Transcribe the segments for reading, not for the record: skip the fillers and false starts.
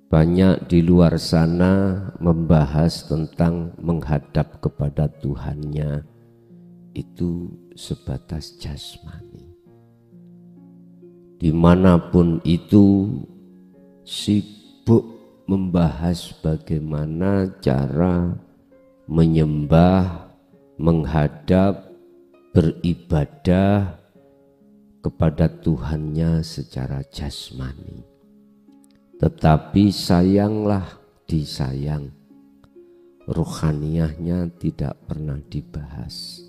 Banyak di luar sana membahas tentang menghadap kepada Tuhannya itu sebatas jasmani. Dimanapun itu sibuk membahas bagaimana cara menyembah, menghadap, beribadah kepada Tuhannya secara jasmani. Tetapi sayanglah disayang, ruhaniyahnya tidak pernah dibahas.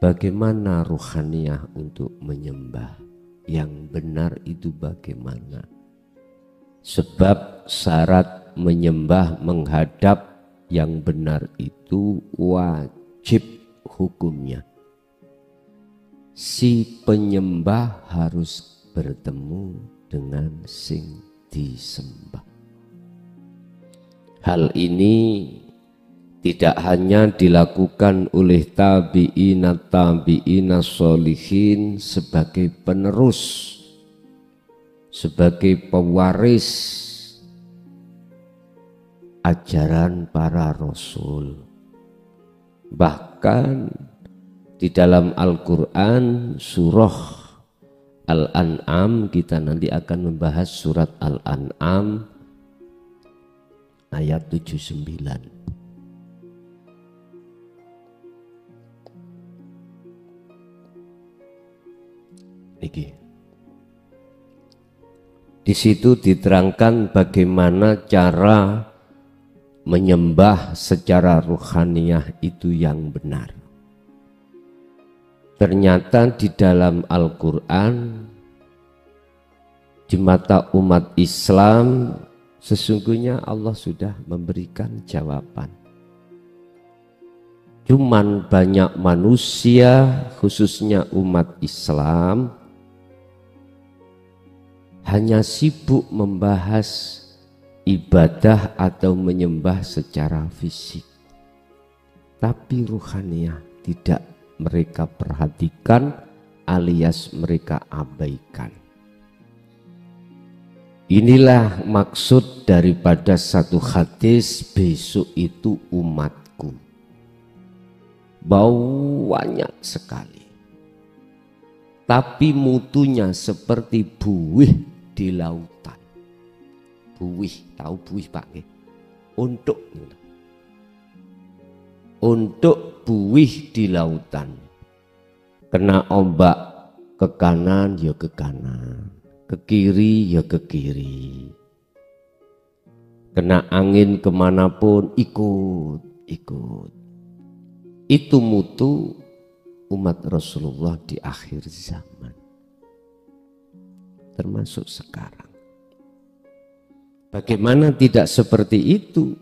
Bagaimana ruhaniyah untuk menyembah? Yang benar itu bagaimana? Sebab syarat menyembah, menghadap yang benar itu wajib hukumnya. Si penyembah harus bertemu dengan sing disembah. Hal ini tidak hanya dilakukan oleh tabi'ina sholihin sebagai penerus, sebagai pewaris ajaran para rasul. Bahkan di dalam Al-Quran surah Al-An'am, kita nanti akan membahas surat Al-An'am ayat 79. Di situ diterangkan bagaimana cara menyembah secara ruhaniyah itu yang benar. Ternyata di dalam Al-Quran, di mata umat Islam, sesungguhnya Allah sudah memberikan jawaban. Cuman banyak manusia, khususnya umat Islam, hanya sibuk membahas ibadah atau menyembah secara fisik. Tapi ruhaniyah tidak mereka perhatikan alias mereka abaikan. Inilah maksud daripada satu hadis, besok itu umatku banyak sekali, tapi mutunya seperti buih di lautan. Buih, tahu buih Pak? Untuk buih di lautan, kena ombak ke kanan ya ke kanan, ke kiri ya ke kiri, kena angin kemanapun ikut. Itu mutu umat Rasulullah di akhir zaman, termasuk sekarang. Bagaimana tidak seperti itu?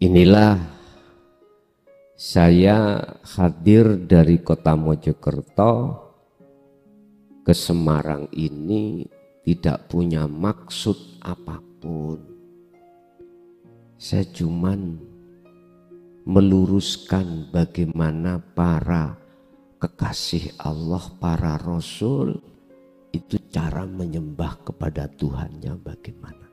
Inilah saya hadir dari kota Mojokerto ke Semarang ini tidak punya maksud apapun. Saya cuman meluruskan bagaimana para kekasih Allah, para Rasul itu cara menyembah kepada Tuhannya bagaimana.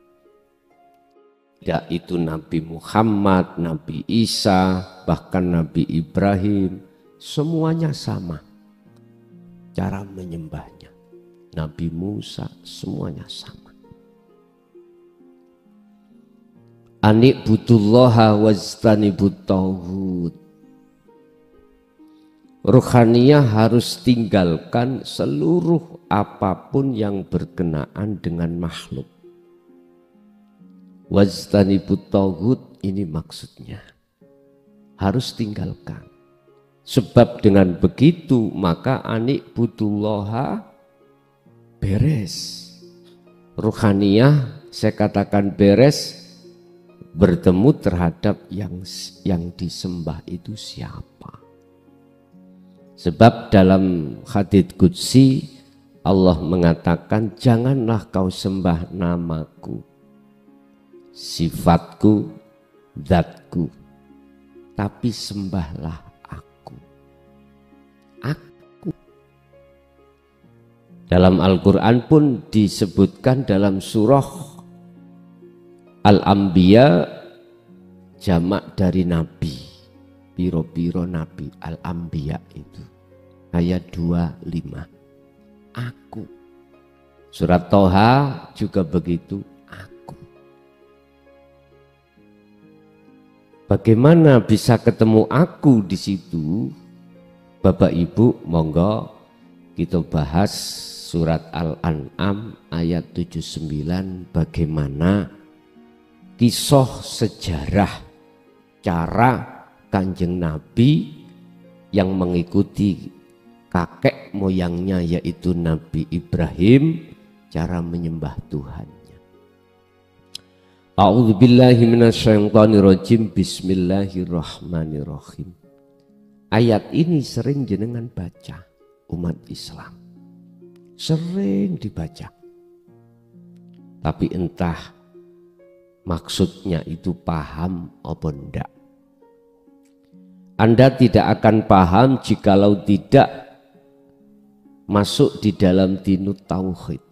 Tidak itu Nabi Muhammad, Nabi Isa, bahkan Nabi Ibrahim, semuanya sama cara menyembahnya. Nabi Musa, semuanya sama. Ani'budullaha wajtanibut tauhid. Ruhaniyah harus tinggalkan seluruh apapun yang berkenaan dengan makhluk. Wajtanibut tauhid, ini maksudnya harus tinggalkan. Sebab dengan begitu maka ani'budullaha beres. Ruhaniyah saya katakan beres, bertemu terhadap yang disembah itu siapa. Sebab dalam hadits qudsi Allah mengatakan, janganlah kau sembah namaku, sifatku, zatku, tapi sembahlah aku. Dalam Al-Quran pun disebutkan dalam surah Al-Anbiya jamak dari nabi, piro-piro nabi, Al-Anbiya itu ayat 25, aku. Surat Toha juga begitu, aku. Bagaimana bisa ketemu aku di situ? Bapak Ibu, monggo kita bahas surat Al-An'am ayat 79, bagaimana kisah sejarah cara Kanjeng Nabi yang mengikuti kakek moyangnya yaitu Nabi Ibrahim, cara menyembah Tuhannya. A'udzubillahi minasyaitonirrajim. Bismillahirrahmanirrahim. Ayat ini sering jenengan baca, umat Islam sering dibaca, tapi entah maksudnya itu paham apa enggak. Anda tidak akan paham jikalau tidak masuk di dalam dinut tauhid.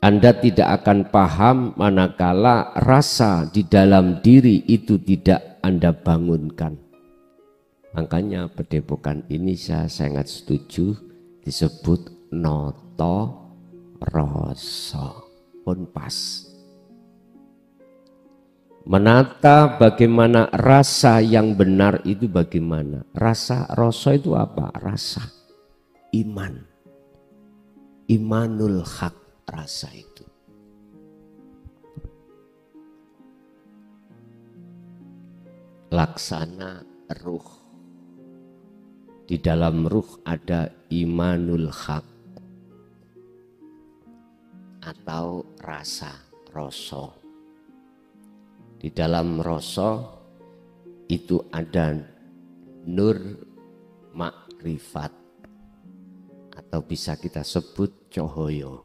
Anda tidak akan paham manakala rasa di dalam diri itu tidak Anda bangunkan. Makanya Padepokan ini saya sangat setuju disebut noto rasa, pun pas. Menata bagaimana rasa yang benar itu bagaimana. Rasa itu apa? Rasa iman. Imanul haq, rasa itu. Laksana ruh. Di dalam ruh ada imanul haq atau rasa, rasa. Di dalam rasa itu ada nur makrifat atau bisa kita sebut cahaya.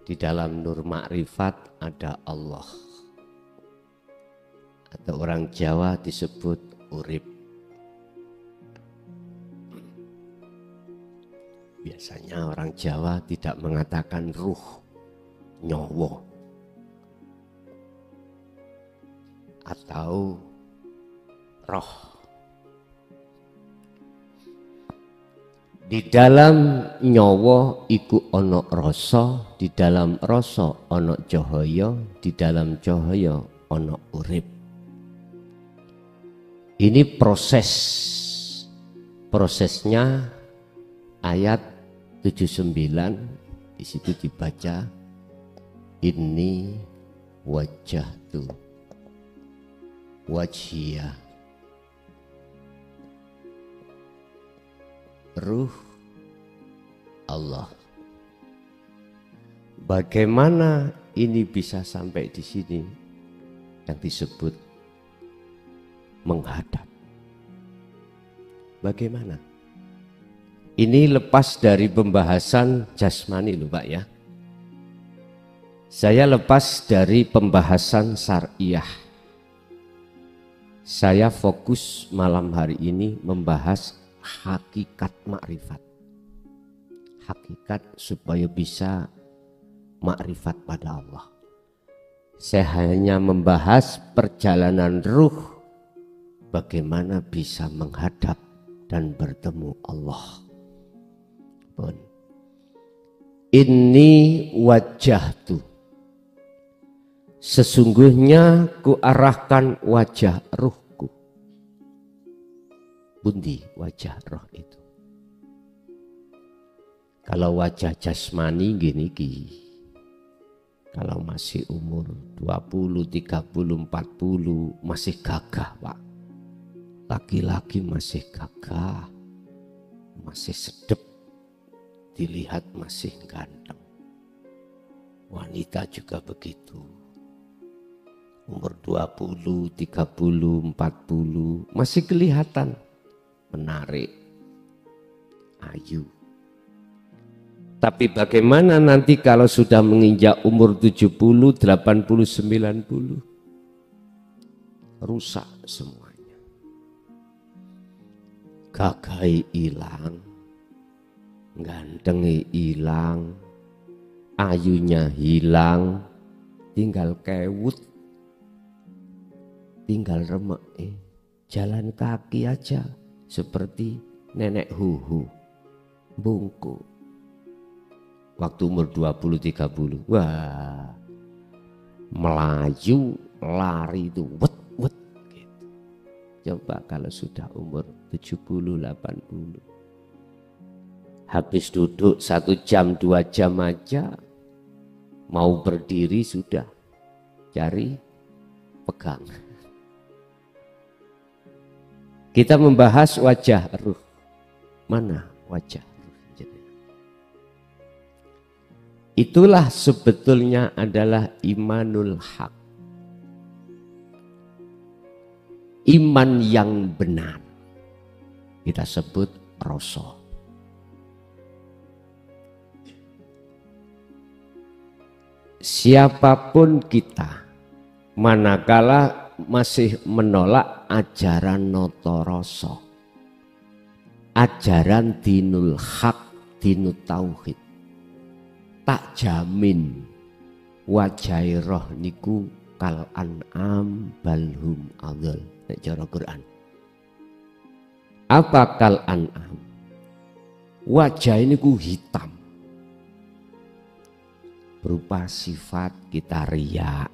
Di dalam nur makrifat ada Allah. Atau orang Jawa disebut urip. Biasanya orang Jawa tidak mengatakan ruh, nyawa, atau roh. Di dalam nyawa iku ono rasa, di dalam rasa ono cahaya, di dalam cahaya ono urip. Ini prosesnya ayat 79, di situ dibaca inni wajjahtu wajhiya ruh Allah. Bagaimana ini bisa sampai di sini yang disebut menghadap? Bagaimana? Ini lepas dari pembahasan jasmani loh Pak ya. Saya lepas dari pembahasan syariah. Saya fokus malam hari ini membahas hakikat makrifat. Hakikat supaya bisa makrifat pada Allah. Saya hanya membahas perjalanan ruh, bagaimana bisa menghadap dan bertemu Allah. Pun. Inni wajjahtu, sesungguhnya kuarahkan wajah ruhku. Bundi wajah roh itu. Kalau wajah jasmani gini kalau masih umur 20, 30, 40 masih gagah Pak. Laki-laki masih gagah, masih sedep, dilihat masih ganteng. Wanita juga begitu. Umur 20, 30, 40 masih kelihatan menarik, ayu. Tapi bagaimana nanti kalau sudah menginjak umur 70, 80, 90? Rusak semuanya. gagahe ilang, gantenge ilang, ayunya hilang, tinggal kewut, tinggal remek. Jalan kaki aja seperti nenek huhu, bungkuk. Waktu umur 20-30, wah, melaju, lari itu wet gitu. Coba kalau sudah umur 70-80, habis duduk 1 jam 2 jam aja, mau berdiri sudah cari pegang. Kita membahas wajah ruh. Mana wajah ruh? Itulah sebetulnya adalah imanul haq. Iman yang benar. Kita sebut rasa. Siapapun kita, manakala masih menolak ajaran notorasa, ajaran dinul haq, dinut tauhid, tak jamin wajai roh niku kal an'am balhum adol. Nek cara Quran. Apa kal an'am? Wajah niku hitam, berupa sifat kita riya,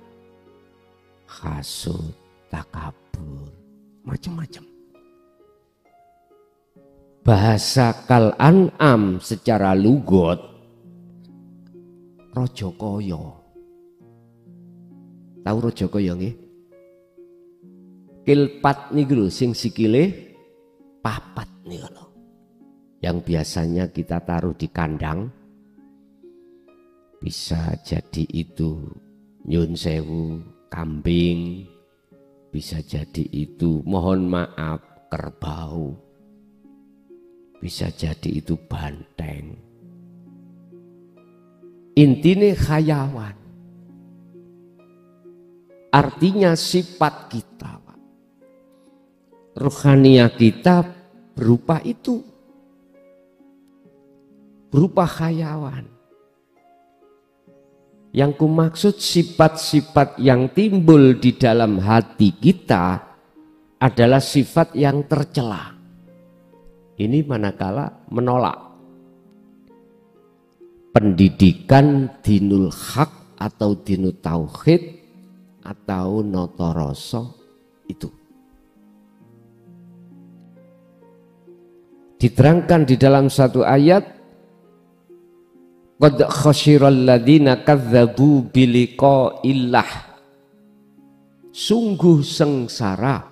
hasud, takabur, macam-macam. Bahasa kal an'am secara lugot Raja kaya. Tahu raja kaya nggih? Kilpat niku lho sing sikile papat niku lho. Yang biasanya kita taruh di kandang. Bisa jadi itu nyun sewu kambing, bisa jadi itu mohon maaf kerbau, bisa jadi itu banteng. Intine khayawan. Artinya sifat kita, Pak. Ruhaniyah kita berupa itu. Berupa khayawan. Yang kumaksud sifat-sifat yang timbul di dalam hati kita adalah sifat yang tercela. Ini manakala menolak pendidikan dinul haq atau dinut tauhid atau notorasa itu. Diterangkan di dalam satu ayat, qad khasyiral ladzina kadzdzabu biliqa'illah. Sungguh sengsara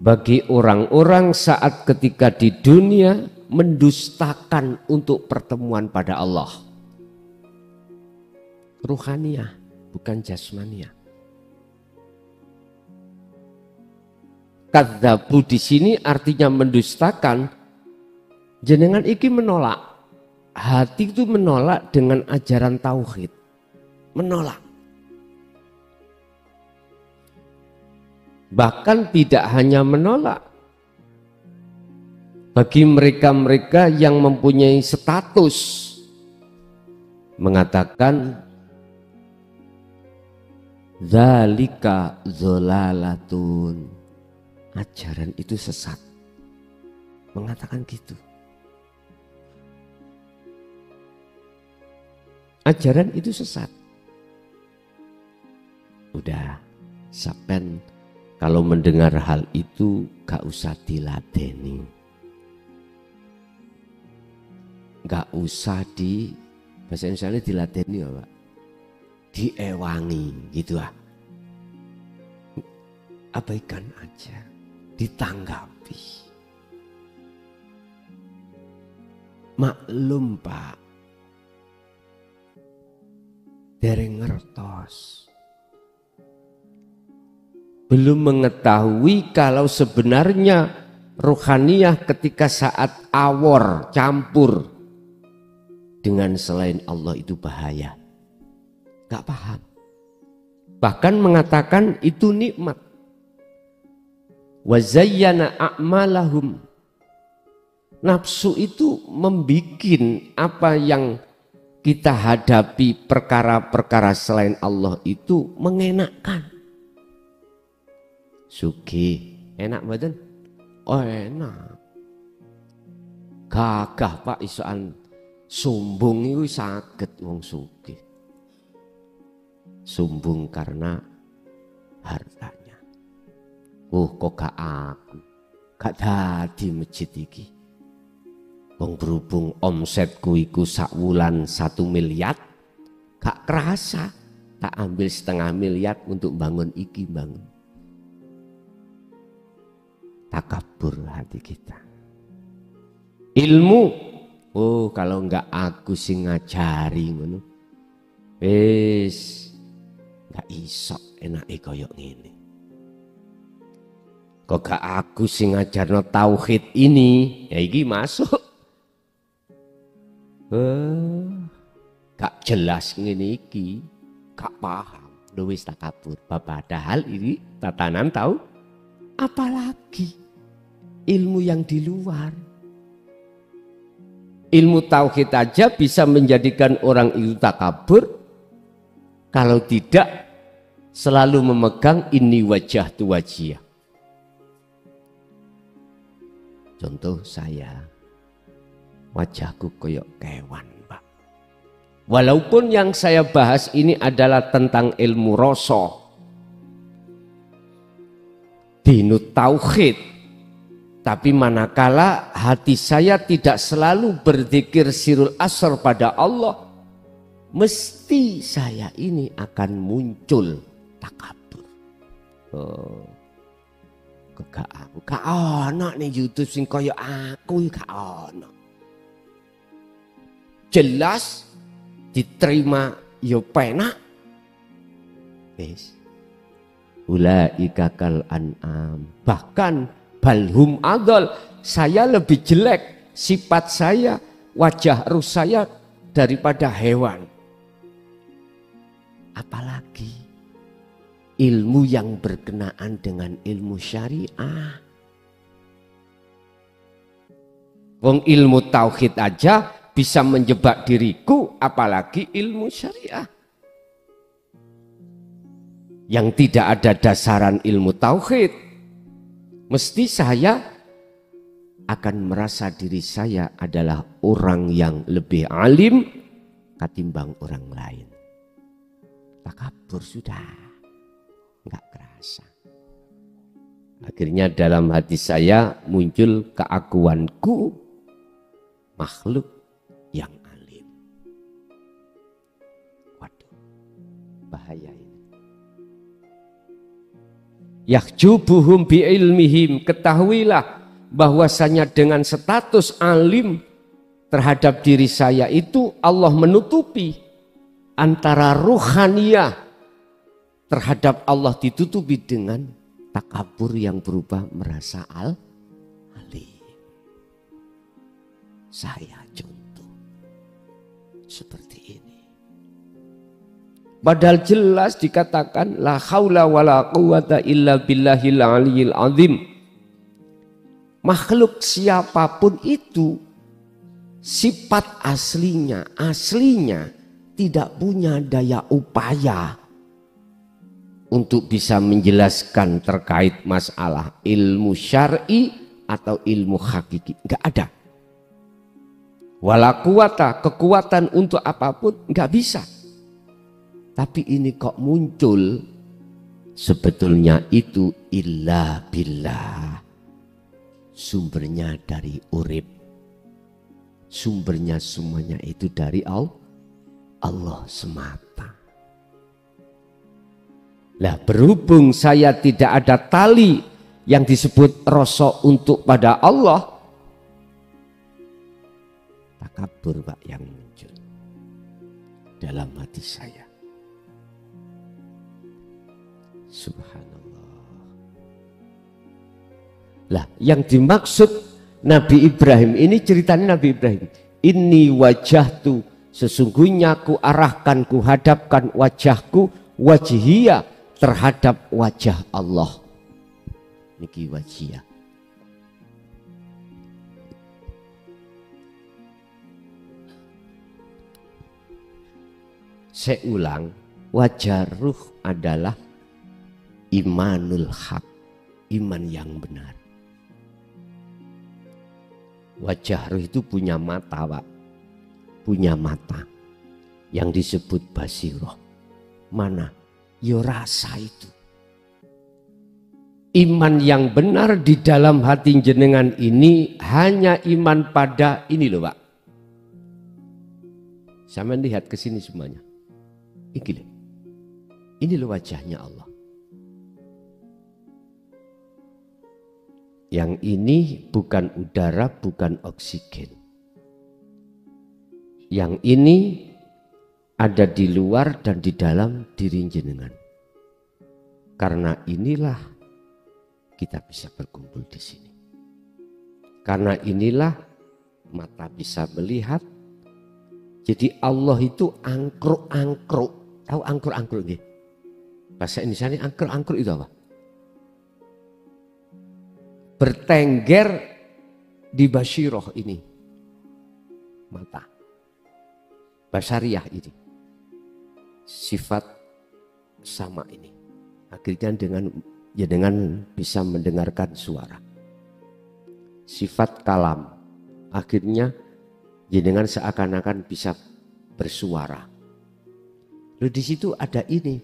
bagi orang-orang saat ketika di dunia mendustakan untuk pertemuan pada Allah. Ruhaniyah, bukan jasmaniyah. Kadzabu di sini artinya mendustakan. Jenengan iki menolak. Hati itu menolak dengan ajaran tauhid. Menolak. Bahkan tidak hanya menolak. Bagi mereka-mereka yang mempunyai status mengatakan zalika dzalalatun, ajaran itu sesat, mengatakan gitu. Ajaran itu sesat. Udah, sampean kalau mendengar hal itu gak usah diladeni. Gak usah di bahasa Indonesia diladeni ya Pak, diewangi gitu ah. Abaikan aja, ditanggapi. Maklum Pak, dereng ngertos, belum mengetahui kalau sebenarnya ruhaniyah ketika saat awor campur dengan selain Allah itu bahaya. Gak paham. Bahkan mengatakan itu nikmat. wa zayyana a'malahum. Nafsu itu membikin apa yang kita hadapi perkara-perkara selain Allah itu mengenakkan. Sugih, enak mboten? Oh enak. Gagah Pak isokan sumbung itu saged wong sugih. Sumbung karena hartanya. Kok gak aku, gak dadi masjid iki. Wong berhubung omsetku iku sak wulan 1 miliar, gak kerasa tak ambil 0,5 miliar untuk bangun iki bangun. Takabur hati kita. Ilmu, oh kalau enggak aku sing ngajari ngono, wis enggak iso enake koyo ngene. Kok gak aku sing ngajarno tauhid ini, ya iki masuk. Gak jelas ngene iki, gak paham, wis takabur. Padahal ini tatanan tahu, apalagi ilmu yang di luar. Ilmu tauhid aja bisa menjadikan orang itu takabur kalau tidak selalu memegang ini wajah tu wajiyah. Contoh saya, wajahku koyok kewan, Pak. Walaupun yang saya bahas ini adalah tentang ilmu rasa, dinut tauhid. Tapi manakala hati saya tidak selalu berzikir sirul asr pada Allah, mesti saya ini akan muncul takabur. Oh, gak aku, gak ono nih YouTube sing kaya aku, gak ono. Jelas diterima yo penak. Wis. Ulaika kal an'am. Bahkan balhum adol, saya lebih jelek sifat saya, wajah ruh saya daripada hewan. Apalagi ilmu yang berkenaan dengan ilmu syariah. Wong ilmu tauhid aja bisa menjebak diriku, apalagi ilmu syariah. Yang tidak ada dasaran ilmu tauhid, mesti saya akan merasa diri saya adalah orang yang lebih alim ketimbang orang lain. Takabur sudah, enggak kerasa. Akhirnya dalam hati saya muncul keakuanku makhluk yang alim. Waduh, bahaya ini. Yahjubuhum bi'ilmihim, ketahuilah bahwasanya dengan status alim terhadap diri saya itu Allah menutupi antara ruhaniyah terhadap Allah ditutupi dengan takabur yang berubah merasa alim. Saya contoh seperti ini. Padahal jelas dikatakan la haula wala quwata illa billahil aliyil azim. Makhluk siapapun itu sifat aslinya tidak punya daya upaya untuk bisa menjelaskan terkait masalah ilmu syar'i atau ilmu hakiki. Enggak ada. Wala quwata, kekuatan untuk apapun enggak bisa. Tapi ini kok muncul, sebetulnya itu illa billah. Sumbernya dari urip. Sumbernya semuanya itu dari Allah semata. Lah berhubung saya tidak ada tali yang disebut rasa untuk pada Allah, takabur Pak yang muncul dalam hati saya. Subhanallah. Lah yang dimaksud Nabi Ibrahim ini, ceritanya Nabi Ibrahim. Inni wajahtu, sesungguhnya ku arahkan, ku hadapkan wajahku, wajhiyah terhadap wajah Allah. niki wajihiyah. Saya ulang, wajah ruh adalah imanul haq, iman yang benar. Wajah ruh itu punya mata, Pak. Punya mata yang disebut basiroh. Mana? Yo rasa itu. Iman yang benar di dalam hati jenengan ini hanya iman pada ini loh, Pak. Sama lihat ke sini semuanya. Ini loh wajahnya Allah. Yang ini bukan udara, bukan oksigen. Yang ini ada di luar dan di dalam diri jenengan. Karena inilah kita bisa berkumpul di sini. Karena inilah mata bisa melihat. Jadi Allah itu angkruk-angkruk. Tahu angkruk-angkruk nggih? Bahasa Indonesia ini angkruk-angkruk itu apa? Bertengger di basyiroh ini. Mata. Basariyah ini. Sifat sama ini. Akhirnya dengan bisa mendengarkan suara. Sifat kalam. Akhirnya dengan seakan-akan bisa bersuara. Lalu di situ ada ini.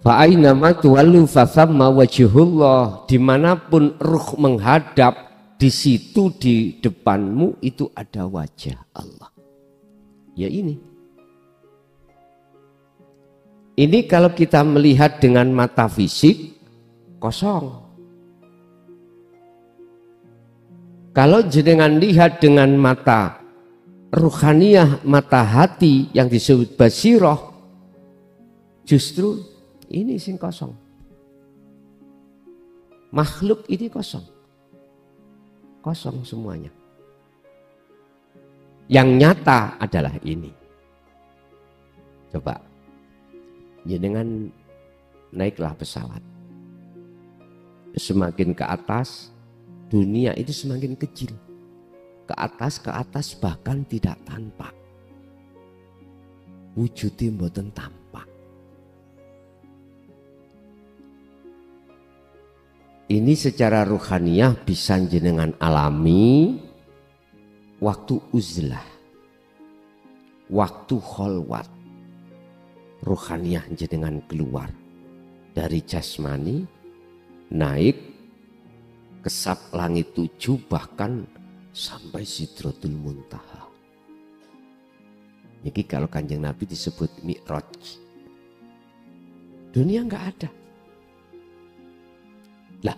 Fa'ainama tuwallu fathamma wajhullah. Dimanapun ruh menghadap, di situ di depanmu itu ada wajah Allah. Ya ini. Ini kalau kita melihat dengan mata fisik, kosong. Kalau jenengan lihat dengan mata ruhaniyah, mata hati yang disebut basiroh, justru ini sing kosong. Makhluk ini kosong. Kosong semuanya. Yang nyata adalah ini. Coba, jenengan naiklah pesawat. Semakin ke atas, dunia itu semakin kecil. Ke atas bahkan tidak tampak. Wujudnya mboten tampak. Ini secara ruhaniyah bisa jenengan alami waktu uzlah, waktu kholwat. Ruhaniyah jenengan keluar dari jasmani, naik kesab langit 7 bahkan sampai Sidratul Muntaha. Ini kalau Kanjeng Nabi disebut Mi'raj. Dunia enggak ada. Lah,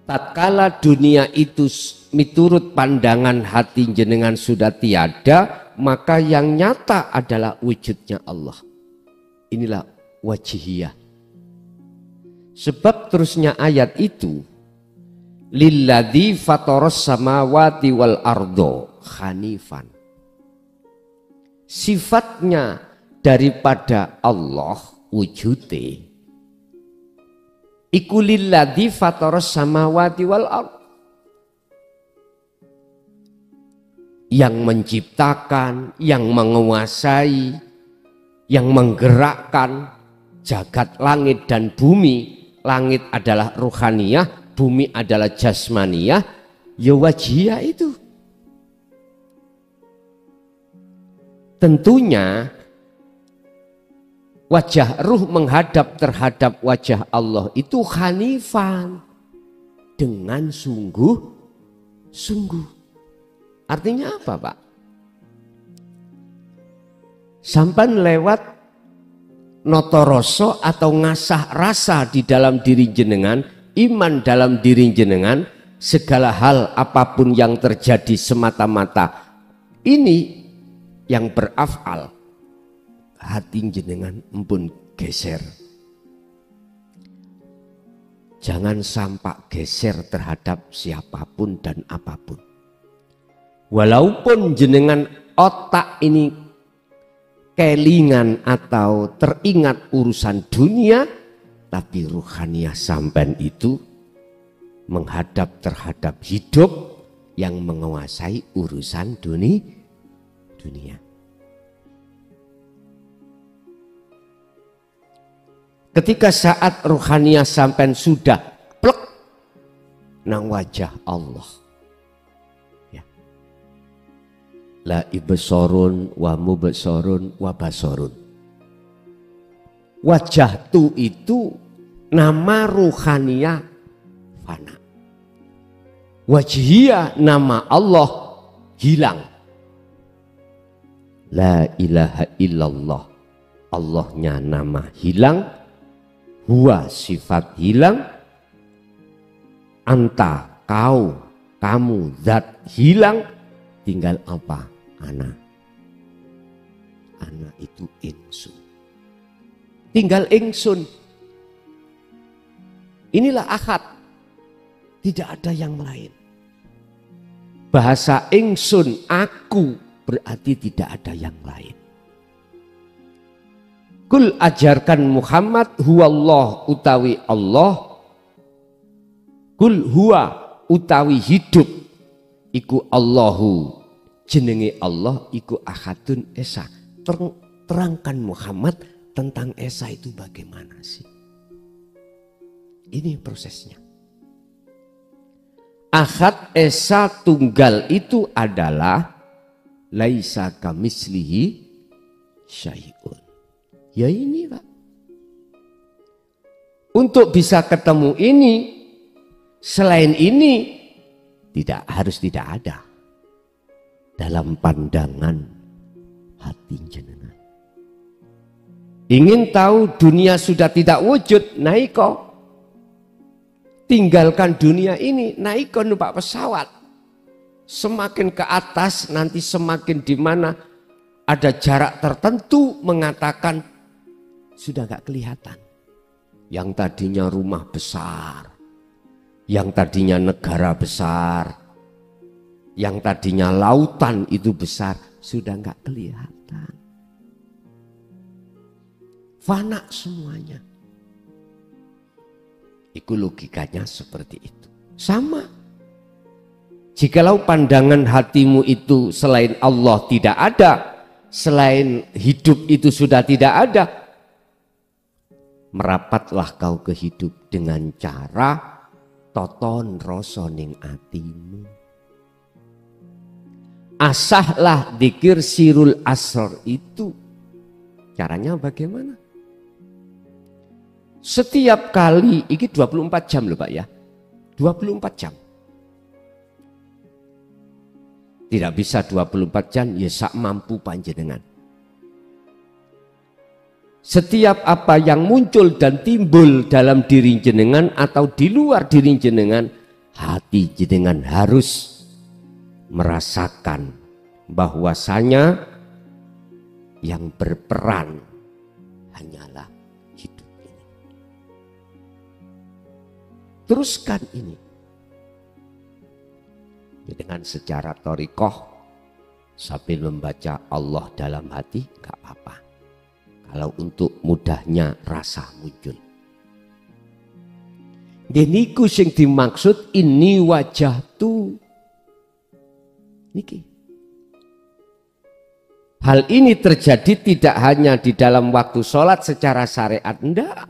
tatkala dunia itu miturut pandangan hati jenengan sudah tiada, maka yang nyata adalah wujudnya Allah. Inilah wajihiyah. Sebab terusnya ayat itu, lilladzi fataras samawati wal ardo hanifan. Sifatnya daripada Allah wujudnya iku lilladzi fataras samawati wal ard. Yang menciptakan, yang menguasai, yang menggerakkan jagat langit dan bumi. Langit adalah ruhaniyah, bumi adalah jasmaniyah, ya wajihiyah itu. Tentunya wajah ruh menghadap terhadap wajah Allah itu hanifan, dengan sungguh-sungguh. Artinya apa, Pak? Sampan lewat notoroso atau ngasah rasa di dalam diri jenengan, iman dalam diri jenengan, segala hal apapun yang terjadi semata-mata ini yang berafal, hati jenengan empun geser. Jangan sampai geser terhadap siapapun dan apapun. Walaupun jenengan otak ini kelingan atau teringat urusan dunia, tapi ruhaniyah sampean itu menghadap terhadap hidup yang menguasai urusan dunia. Ketika saat ruhaniyah sampean sudah plek nang wajah Allah, ya. La ibsorun wa mubsorun wa basorun. Wajah tu itu nama ruhaniyah fana. Wajhiyah nama Allah hilang. La ilaha illallah. Allahnya nama hilang. Huwa sifat hilang. Anta kau, kamu zat hilang. Tinggal apa? Ana. Ana itu ingsun. Tinggal ingsun. Inilah ahad. Tidak ada yang lain. Bahasa ingsun, aku, berarti tidak ada yang lain. Kul ajarkan Muhammad huwallah utawi Allah. Kul huwa utawi hidup. Iku Allahu. Jenenge Allah iku ahadun esa. Terangkan Muhammad tentang esa itu bagaimana sih? Ini prosesnya. Ahad esa tunggal itu adalah laisa kamislihi syai'un. Ya ini Pak. Untuk bisa ketemu ini, selain ini tidak ada dalam pandangan hati jenengan. Ingin tahu dunia sudah tidak wujud, naiko. Tinggalkan dunia ini, naik numpak pesawat. Semakin ke atas nanti semakin di mana ada jarak tertentu mengatakan sudah gak kelihatan. Yang tadinya rumah besar, yang tadinya negara besar, yang tadinya lautan itu besar, sudah gak kelihatan. Fana semuanya. Itu logikanya seperti itu. Sama. Jikalau pandangan hatimu itu selain Allah tidak ada, selain hidup itu sudah tidak ada, merapatlah kau ke hidup dengan cara toton rasa ning atimu. Asahlah dzikir sirul asrar itu. Caranya bagaimana? Setiap kali, ini 24 jam loh Pak ya. 24 jam. Tidak bisa 24 jam, ya sak mampu panjenengan. Setiap apa yang muncul dan timbul dalam diri jenengan atau di luar diri jenengan, hati jenengan harus merasakan bahwasanya yang berperan hanyalah hidup ini. Teruskan ini. Dengan secara thariqah sambil membaca Allah dalam hati gak apa-apa. Kalau untuk mudahnya rasa muncul. Niku sing dimaksud ini wajah tu. Niki. Hal ini terjadi tidak hanya di dalam waktu sholat secara syariat, enggak.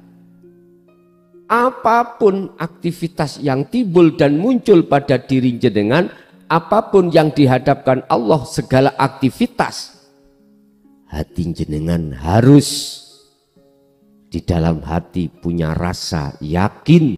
Apapun aktivitas yang timbul dan muncul pada diri jenengan, apapun yang dihadapkan Allah, segala aktivitas, hati jenengan harus di dalam hati punya rasa yakin